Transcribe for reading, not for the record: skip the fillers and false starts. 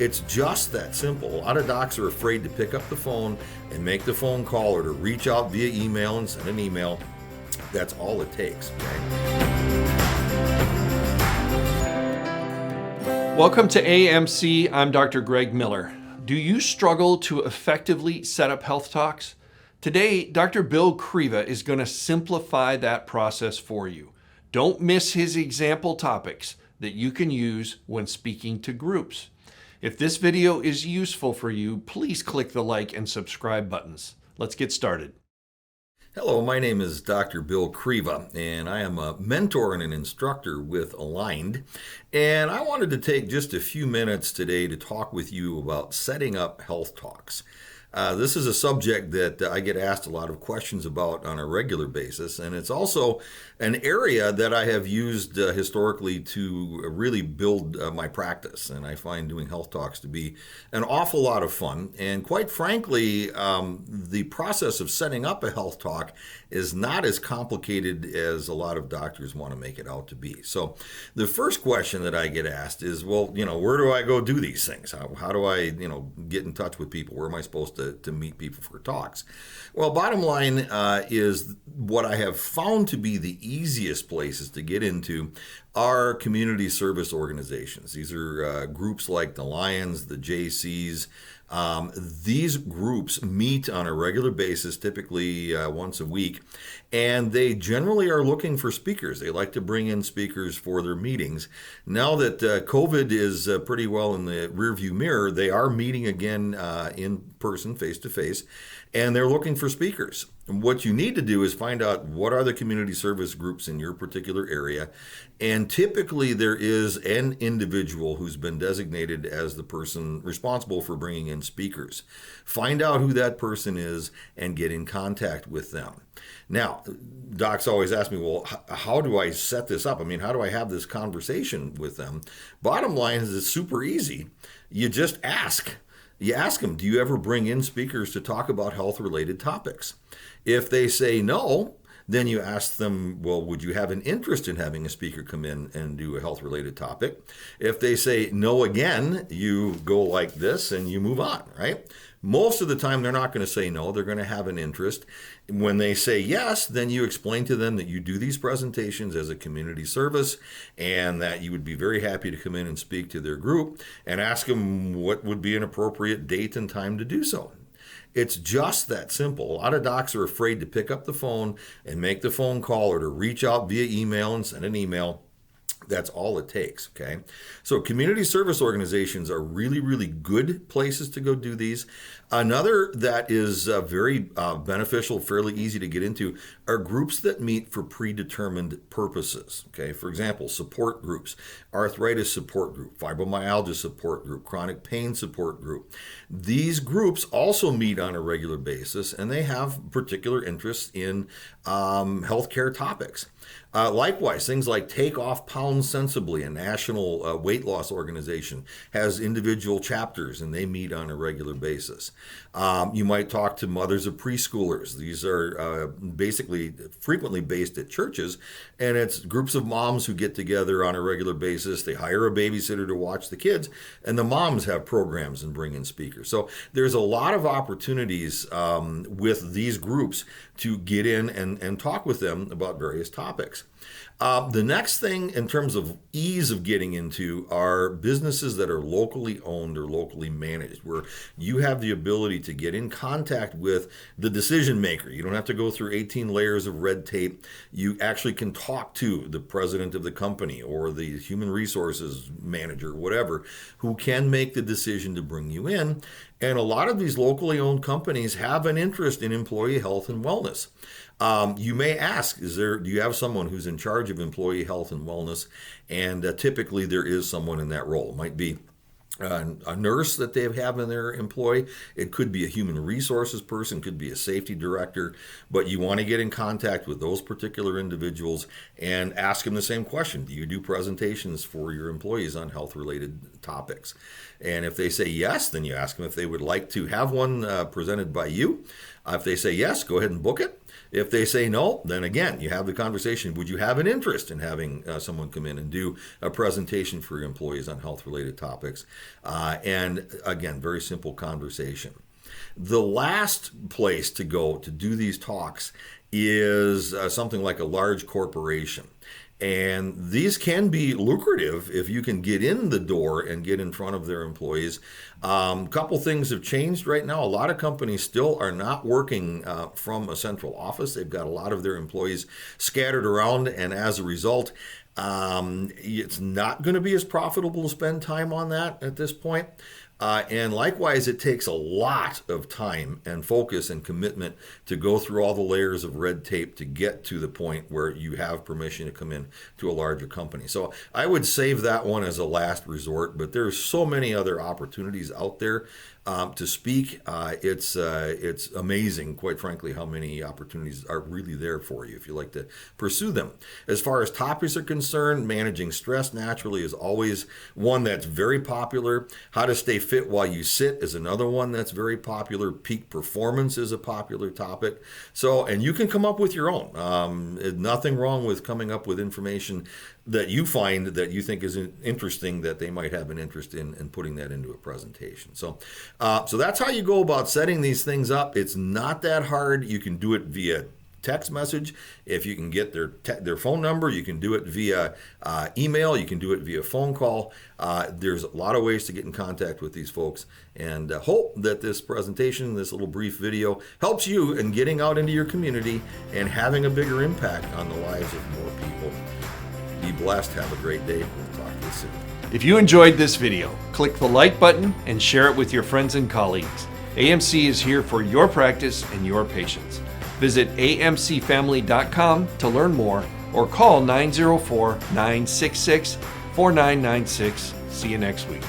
It's just that simple. A lot of docs are afraid to pick up the phone and make the phone call or to reach out via email and send an email. That's all it takes, okay? Welcome to AMC. I'm Dr. Greg Miller. Do you struggle to effectively set up health talks? Today, Dr. Bill Kriva is going to simplify that process for you. Don't miss his example topics that you can use when speaking to groups. If this video is useful for you, please click the like and subscribe buttons. Let's get started. Hello, my name is Dr. Bill Kriva, and I am a mentor and an instructor with Aligned. And I wanted to take just a few minutes today to talk with you about setting up health talks. This is a subject that I get asked a lot of questions about on a regular basis, and it's also an area that I have used historically to really build my practice. And I find doing health talks to be an awful lot of fun. And quite frankly, the process of setting up a health talk is not as complicated as a lot of doctors want to make it out to be. So the first question that I get asked is, well, where do I go do these things? How do I, get in touch with people? Where am I supposed to meet people for talks? Well, bottom line is what I have found to be the easiest places to get into are community service organizations. These are groups like the Lions, the JCs. These groups meet on a regular basis, typically once a week, and they generally are looking for speakers. They like to bring in speakers for their meetings. Now that COVID is pretty well in the rearview mirror, they are meeting again in person, face-to-face, and they're looking for speakers. And what you need to do is find out what are the community service groups in your particular area, and typically there is an individual who's been designated as the person responsible for bringing in speakers. Find out who that person is and get in contact with them. Now, docs always ask me, well, how do I set this up? How do I have this conversation with them? Bottom line is it's super easy. You just ask. You ask them, do you ever bring in speakers to talk about health-related topics? If they say no, then you ask them, well, would you have an interest in having a speaker come in and do a health-related topic? If they say no again, you go like this and you move on, right? Most of the time, they're not going to say no. They're going to have an interest. When they say yes, then you explain to them that you do these presentations as a community service and that you would be very happy to come in and speak to their group and ask them what would be an appropriate date and time to do so. It's just that simple. A lot of docs are afraid to pick up the phone and make the phone call or to reach out via email and send an email. That's all it takes, okay? So community service organizations are really, really good places to go do these. Another that is very beneficial, fairly easy to get into, are groups that meet for predetermined purposes, okay? For example, support groups, arthritis support group, fibromyalgia support group, chronic pain support group. These groups also meet on a regular basis, and they have particular interests in healthcare topics. Likewise, things like Take Off Pounds Sensibly, a national weight loss organization, has individual chapters and they meet on a regular basis. You might talk to mothers of preschoolers. These are basically frequently based at churches, and it's groups of moms who get together on a regular basis. They hire a babysitter to watch the kids, and the moms have programs and bring in speakers. So there's a lot of opportunities with these groups to get in and talk with them about various topics. The next thing in terms of ease of getting into are businesses that are locally owned or locally managed, where you have the ability to get in contact with the decision maker. You don't have to go through 18 layers of red tape. You actually can talk to the president of the company or the human resources manager, whatever, who can make the decision to bring you in. And a lot of these locally owned companies have an interest in employee health and wellness. You may ask, do you have someone who's in charge of employee health and wellness? And typically there is someone in that role. It might be a nurse that they have in their employ. It could be a human resources person, could be a safety director, but you want to get in contact with those particular individuals and ask them the same question. Do you do presentations for your employees on health-related topics? And if they say yes, then you ask them if they would like to have one presented by you. If they say yes, go ahead and book it. If they say no, then again, you have the conversation. Would you have an interest in having someone come in and do a presentation for your employees on health-related topics? And again, very simple conversation. The last place to go to do these talks is something like a large corporation. And these can be lucrative if you can get in the door and get in front of their employees. Couple things have changed right now. A lot of companies still are not working from a central office. They've got a lot of their employees scattered around, and as a result, it's not going to be as profitable to spend time on that at this point. And likewise, it takes a lot of time and focus and commitment to go through all the layers of red tape to get to the point where you have permission to come in to a larger company. So I would save that one as a last resort, but there's so many other opportunities out there to speak. It's amazing, quite frankly, how many opportunities are really there for you if you like to pursue them. As far as topics are concerned, managing stress naturally is always one that's very popular. How to stay fit while you sit is another one that's very popular. Peak performance is a popular topic. So, and you can come up with your own. Nothing wrong with coming up with information that you find that you think is interesting, that they might have an interest in, and putting that into a presentation. So that's how you go about setting these things up. It's not that hard. You can do it via text message. If you can get their phone number, you can do it via email. You can do it via phone call. There's a lot of ways to get in contact with these folks, and hope that this presentation, this little brief video, helps you in getting out into your community and having a bigger impact on the lives of more people. Be blessed. Have a great day. We'll talk to you soon. If you enjoyed this video, click the like button and share it with your friends and colleagues. AMC is here for your practice and your patients. Visit amcfamily.com to learn more, or call 904-966-4996. See you next week.